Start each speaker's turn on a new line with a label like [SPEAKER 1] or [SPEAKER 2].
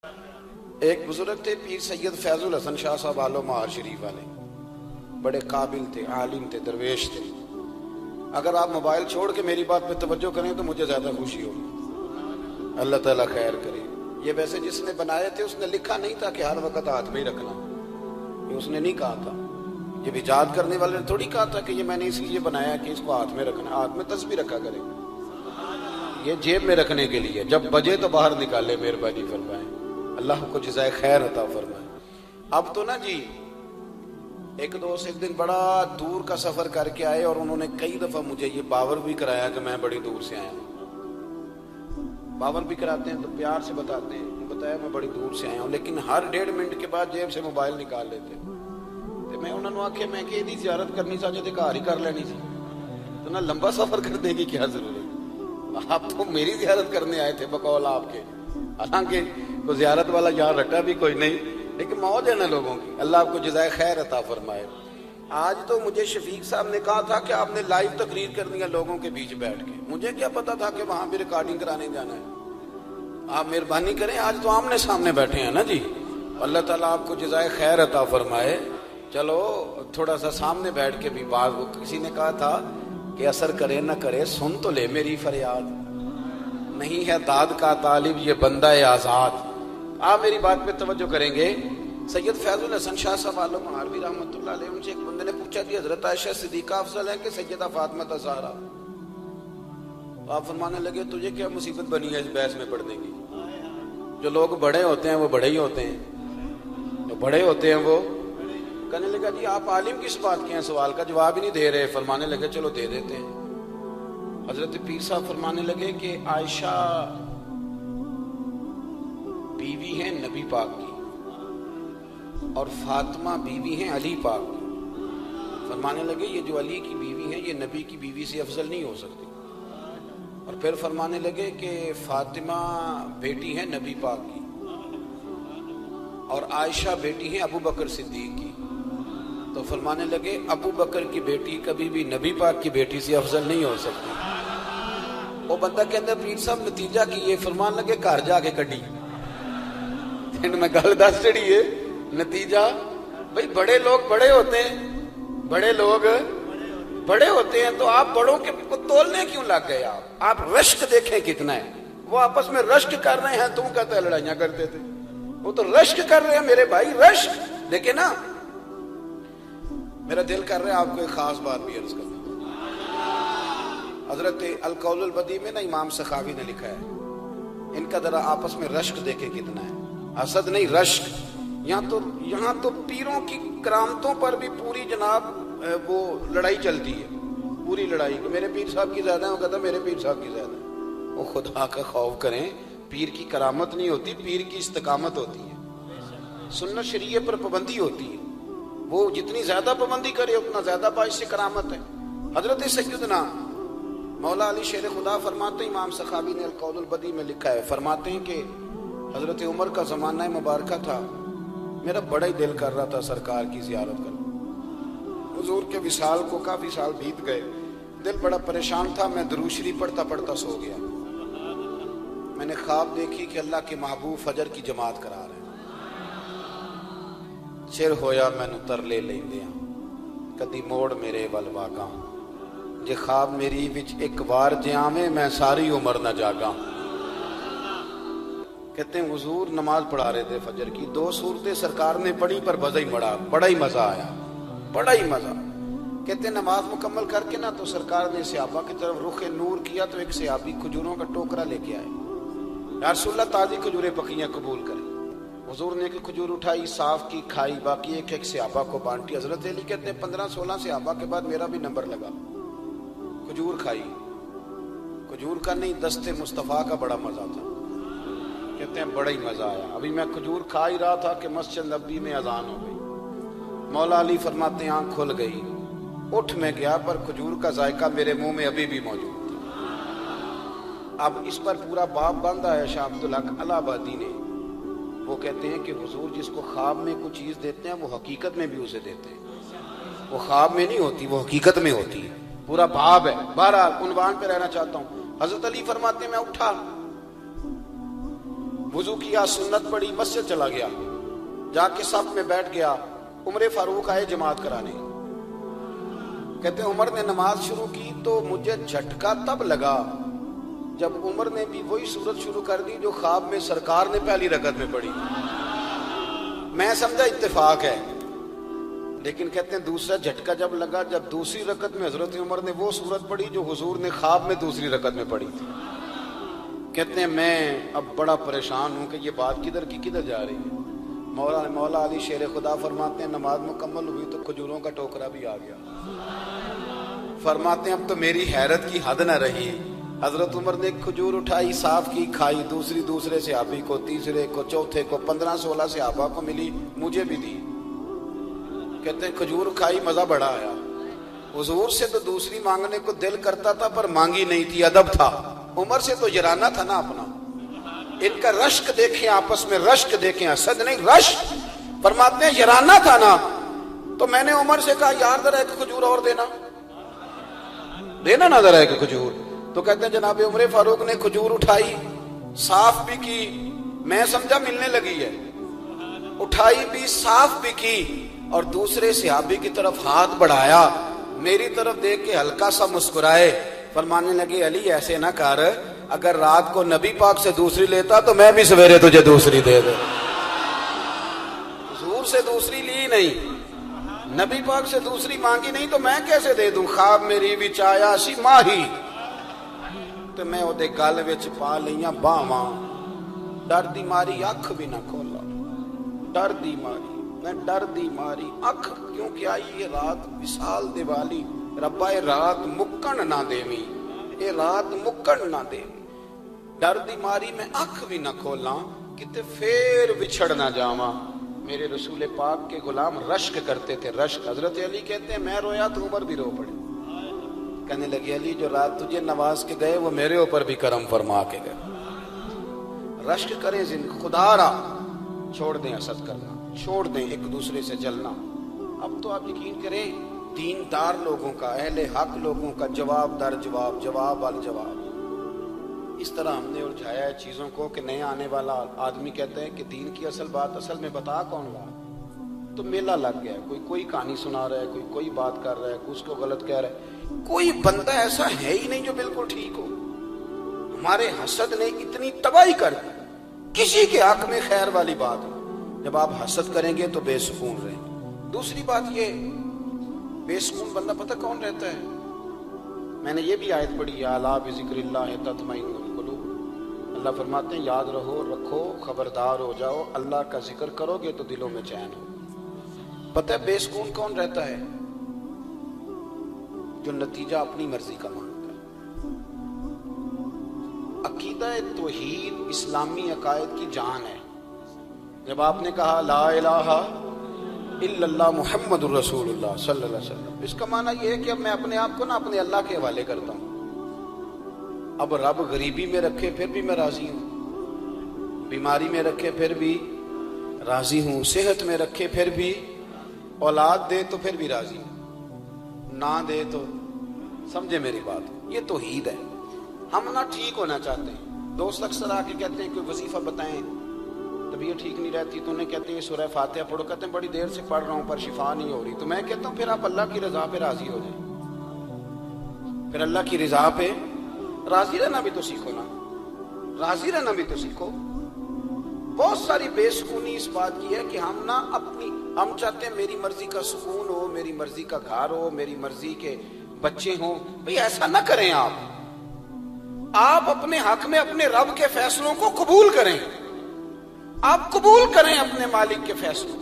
[SPEAKER 1] ایک بزرگ تھے پیر سید فیض الحسن شاہ صاحب آلو مہار شریف والے، بڑے قابل تھے، عالم تھے، درویش تھے۔ اگر آپ موبائل چھوڑ کے میری بات پہ توجہ کریں تو مجھے زیادہ خوشی ہوگی، اللہ تعالیٰ خیر کرے۔ یہ ویسے جس نے بنائے تھے اس نے لکھا نہیں تھا کہ ہر وقت ہاتھ میں ہی رکھنا، یہ اس نے نہیں کہا تھا۔ یہ ایجاد کرنے والے نے تھوڑی کہا تھا کہ یہ میں نے اس لیے بنایا کہ اس کو ہاتھ میں رکھنا، ہاتھ میں تسبیح رکھا کرے، یہ جیب میں رکھنے کے لیے، جب بجے تو باہر نکالے، مہربانی فرمائیں، اللہ کو جزائے خیر عطا فرمائے۔ اب تو نا جی ایک دوست ایک دن بڑا دور کا سفر کر کے آئے اور انہوں نے کئی دفعہ مجھے یہ باور بھی کرایا کہ میں بڑی دور سے آیا ہوں۔ باور بھی کراتے ہیں تو پیار سے بتاتے ہیں، بتایا میں بڑی دور سے آیا ہوں، لیکن ہر 1.5 منٹ کے بعد جیب سے موبائل نکال لیتے تو میں انہوں نے آکھے میں کہ یہ زیارت کرنی چاہتے تھے، گھر ہی کر لینی سی، تو نہ لمبا سفر کرنے کی کیا ضرورت، آپ تو میری زیارت کرنے آئے تھے بقول آپ کے، حالانکہ وہ زیارت والا یہاں رٹا بھی کوئی نہیں، لیکن موج ہے نا لوگوں کی، اللہ آپ کو جزائے خیر عطا فرمائے۔ آج تو مجھے شفیق صاحب نے کہا تھا کہ آپ نے لائیو تقریر کرنی ہے لوگوں کے بیچ بیٹھ کے، مجھے کیا پتا تھا کہ وہاں بھی ریکارڈنگ کرانے جانا ہے۔ آپ مہربانی کریں، آج تو آمنے سامنے بیٹھے ہیں نا جی، اللہ تعالیٰ آپ کو جزائے خیر عطا فرمائے۔ چلو تھوڑا سا سامنے بیٹھ کے بھی بات، وہ کسی نے کہا تھا کہ اثر کرے نہ کرے سن تو لے میری فریاد، نہیں ہے داد کا طالب یہ بندہ آزاد۔ آپ میری بات پہ توجہ کریں گے، سید فیض الحسن شاہ صاحب عالم مہاروی رحمۃ اللہ علیہ، ان سے ایک بندے نے پوچھا کہ حضرت عائشہ صدیقہ افضل ہے کہ سیدہ فاطمہ زہرا؟ آپ فرمانے لگے تجھے کیا مصیبت بنی ہے اس بحث میں پڑھنے کی، جو لوگ بڑے ہوتے ہیں وہ بڑے ہی ہوتے ہیں، جو بڑے ہوتے ہیں وہ۔ کہنے لگا جی آپ عالم کس بات کے ہیں، سوال کا جواب ہی نہیں دے رہے۔ فرمانے لگے چلو دے دیتے ہیں۔ حضرت پیر صاحب فرمانے لگے کہ عائشہ بیوی ہیں نبی پاک کی اور فاطمہ بیوی ہیں علی پاک کی۔ فرمانے لگے یہ جو علی کی بیوی ہے یہ نبی کی بیوی سے افضل نہیں ہو سکتی۔ اور پھر فرمانے لگے کہ فاطمہ بیٹی ہے نبی پاک کی اور عائشہ بیٹی ہے ابو بکر صدیق کی۔ تو فرمانے لگے ابو بکر کی بیٹی کبھی بھی نبی پاک کی بیٹی سے افضل نہیں ہو سکتی۔ وہ بندہ کہتا ہے پیر صاحب نتیجہ کی یہ؟ فرمان لگے گھر جا کے کڈی میں گل دس چڑی ہے نتیجہ، بھئی بڑے لوگ بڑے ہوتے ہیں، بڑے لوگ بڑے ہوتے ہیں، تو آپ بڑوں کے کو تولنے کیوں لگ گئے؟ آپ رشک دیکھیں کتنا ہے، وہ آپس میں رشک کر رہے ہیں، تم کہتے ہیں لڑائیاں کرتے تھے، وہ تو رشک کر رہے ہیں میرے بھائی، رشک دیکھیں نا۔ میرا دل کر رہا ہے آپ کو ایک خاص بات بھی عرض کروں۔ حضرت القول البدیع میں نا امام سخاوی نے لکھا ہے، ان کا ذرا آپس میں رشک دیکھیں کتنا ہے، حسد نہیں رشک۔ یہاں تو پیروں کی کرامتوں پر بھی پوری جناب وہ لڑائی چلتی ہے، پوری لڑائی کہ میرے پیر صاحب کی زیادہ ہے، وہ کہتا ہے میرے پیر صاحب کی زیادہ ہے۔ وہ خدا کا خوف کریں، پیر کی کرامت نہیں ہوتی، پیر کی استقامت ہوتی ہے، سنت شریعہ پر پابندی ہوتی ہے، وہ جتنی زیادہ پابندی کرے اتنا زیادہ باعث سے کرامت ہے۔ حضرت سیدنا مولا علی شیر خدا فرماتے ہیں، امام سخاوی نے القول البدیع میں لکھا ہے، فرماتے ہیں کہ حضرت عمر کا زمانہ مبارکہ تھا، میرا بڑا ہی دل کر رہا تھا سرکار کی زیارت کرنا، حضور کے وصال کو کافی سال بیت گئے، دل بڑا پریشان تھا، میں درود شریف پڑھتا پڑھتا سو گیا۔ میں نے خواب دیکھی کہ اللہ کے محبوب فجر کی جماعت کرا رہے ہیں، چر ہویا مینوں ترلے لیندیاں کدی موڑ میرے ول واگاں، جے خواب میری وچ ایک وار جے آویں میں ساری عمر نہ جاگاں۔ کہتے ہیں حضور نماز پڑھا رہے تھے فجر کی، 2 سورتیں سرکار نے پڑھی پر مزہ ہی مڑا، بڑا ہی مزہ آیا، بڑا ہی مزہ۔ کہتے ہیں نماز مکمل کر کے نا تو سرکار نے صحابہ کی طرف رخ نور کیا تو ایک صحابی کھجوروں کا ٹوکرا لے کے آئے، یا رسول اللہ تازی کھجوریں پکیاں قبول کریں۔ حضور نے ایک کھجور اٹھائی، صاف کی، کھائی، باقی ایک ایک صحابہ کو بانٹی۔ حضرت علی کہتے ہیں 15-16 صحابہ کے بعد میرا بھی نمبر لگا، کھجور کھائی، کھجور کا نہیں دست مصطفیٰ کا بڑا مزہ تھا، کہتے ہیں بڑا ہی مزہ آیا۔ ابھی میں کھجور کھا ہی رہا تھا کہ مسجد نبوی میں اذان ہو گئی، مولا علی فرماتے ہیں آنکھ کھل گئی، اٹھ میں گیا پر کھجور کا ذائقہ میرے منہ میں ابھی بھی موجود تھا۔ اب اس پر پورا باب باندھا ہے شاہ عبدالحق الہ آبادی نے، وہ کہتے ہیں کہ حضور جس کو خواب میں کوئی چیز دیتے ہیں وہ حقیقت میں بھی اسے دیتے ہیں، وہ خواب میں نہیں ہوتی، وہ حقیقت میں ہوتی ہے، پورا باب ہے۔ بہرحال عنوان پہ رہنا چاہتا ہوں، حضرت علی فرماتے ہیں میں اٹھا وضو کیا، سنت پڑھی، مسجد چلا گیا، جا کے صف میں بیٹھ گیا، عمر فاروق آئے جماعت کرانے، کہتے ہیں عمر نے نماز شروع کی تو مجھے جھٹکا تب لگا جب عمر نے بھی وہی سورت شروع کر دی جو خواب میں سرکار نے پہلی رکعت میں پڑھی۔ میں سمجھا اتفاق ہے، لیکن کہتے ہیں دوسرا جھٹکا جب لگا جب دوسری رکعت میں حضرت عمر نے وہ سورت پڑھی جو حضور نے خواب میں دوسری رکعت میں پڑھی تھی۔ کہتے ہیں میں اب بڑا پریشان ہوں کہ یہ بات کدھر کی کدھر جا رہی ہے۔ مولا علی شیر خدا فرماتے ہیں نماز مکمل ہوئی تو کھجوروں کا ٹوکرا بھی آ گیا۔ فرماتے ہیں اب تو میری حیرت کی حد نہ رہی، حضرت عمر نے ایک کھجور اٹھائی، صاف کی، کھائی، دوسرے صحابی کو، تیسرے کو، چوتھے کو، 15-16 صحابہ کو ملی، مجھے بھی دی۔ کہتے ہیں کھجور کھائی، مزہ بڑا آیا۔ حضور سے تو دوسری مانگنے کو دل کرتا تھا پر مانگی نہیں تھی، ادب تھا۔ عمر سے تو جرانا تھا نا اپنا۔ ان کا رشک دیکھیں، آپس میں رشک دیکھیں، حسد نہیں رشک۔ فرماتے ہیں جرانا تھا نا، تو میں نے عمر سے کہا یار ذرا ایک کھجور اور دینا نا ذرا ایک کھجور۔ تو کہتے ہیں جناب عمر فاروق نے کھجور اٹھائی، صاف بھی کی، میں سمجھا ملنے لگی ہے، اٹھائی بھی، صاف بھی کی، اور دوسرے صحابی کی طرف ہاتھ بڑھایا، میری طرف دیکھ کے ہلکا سا مسکرائے، فرمانے لگے علی ایسے نہ کر، اگر رات کو نبی پاک سے دوسری لیتا تو میں بھی سویرے تجھے دوسری دے دے۔ حضور سے دوسری لی نہیں، نبی پاک سے دوسری مانگی نہیں تو میں کیسے دے دوں؟ خواب میری وچ آیا سی ماہی تو میں وہ دے گل وچ پا لیاں باواں، ڈر دی ماری اکھ بھی نہ کھولا، ڈر دی ماری، میں ڈر دی ماری اکھ، کیونکہ آئی یہ رات وصال دیوالی، ربا اے رات مکن نہ دیویں، اے رات مکن نہ دیویں، ڈر دی ماری میں اکھ بھی نہ کھولاں، کتے پھر بچھڑ نہ جاواں۔ میرے رسول پاک کے غلام رشک کرتے تھے، رشک۔ حضرت علی کہتے ہیں میں رویا تو عمر بھی رو پڑے، کہنے لگے علی جو رات تجھے نواز کے گئے وہ میرے اوپر بھی کرم فرما کے گئے۔ رشک کریں، خدا را چھوڑ دیں حسد کرنا، چھوڑ دیں ایک دوسرے سے جلنا۔ اب تو آپ یقین کریں دیندار لوگوں کا، اہل حق لوگوں کا جواب در جواب، جواب وال جواب، اس طرح ہم نے الجھایا ہے چیزوں کو کہ نئے آنے والا آدمی کہتا ہے کہ دین کی اصل بات اصل میں بتا کون رہا، تو میلہ لگ گیا ہے، کوئی کہانی سنا رہا ہے، کوئی بات کر رہا ہے، کوئی اس کو غلط کہہ رہا ہے، کوئی بندہ ایسا ہے ہی نہیں جو بالکل ٹھیک ہو۔ ہمارے حسد نے اتنی تباہی کر دی، کسی کے حق میں خیر والی بات ہے، جب آپ حسد کریں گے تو بے سکون رہیں۔ دوسری بات یہ، بے سکون بندہ پتہ کون رہتا ہے؟ میں نے یہ بھی آیت پڑھی، الا بذکر اللہ تطمئن القلوب، اللہ فرماتے ہیں یاد رکھو، خبردار ہو جاؤ، اللہ کا ذکر کرو گے تو دلوں میں چین ہو۔ پتہ ہے بے سکون کون رہتا ہے؟ جو نتیجہ اپنی مرضی کا مانگتا ہے۔ عقیدہ توحید اسلامی عقائد کی جان ہے۔ جب آپ نے کہا لا الہ الا اللہ محمد الرسول اللہ صلی اللہ علیہ وسلم، اس کا معنی یہ ہے کہ اب میں اپنے آپ کو اپنے اللہ کے حوالے کرتا ہوں۔ اب رب غریبی میں رکھے پھر بھی میں راضی ہوں، بیماری میں رکھے پھر بھی راضی ہوں، صحت میں رکھے پھر بھی، اولاد دے تو پھر بھی راضی ہوں، نہ دے تو، سمجھے میری بات، یہ توحید ہے۔ ہم نہ ٹھیک ہونا چاہتے ہیں، دوست اکثر آ کے کہتے ہیں کوئی وظیفہ بتائیں، طبیعت ٹھیک نہیں رہتی تو انہیں کہتے ہیں سورہ فاتحہ پڑھو، کہتے ہیں بڑی دیر سے پڑھ رہا ہوں پر شفا نہیں ہو رہی، تو میں کہتا ہوں پھر آپ اللہ کی رضا پہ راضی ہو جائیں، پھر اللہ کی رضا پہ راضی رہنا بھی تو سیکھو نا، راضی رہنا بھی تو سیکھو۔ بہت ساری بے سکونی اس بات کی ہے کہ ہم چاہتے ہیں میری مرضی کا سکون ہو، میری مرضی کا گھر ہو، میری مرضی کے بچے ہوں۔ بھئی ایسا نہ کریں، آپ اپنے حق میں اپنے رب کے فیصلوں کو قبول کریں، آپ قبول کریں اپنے مالک کے فیصلوں۔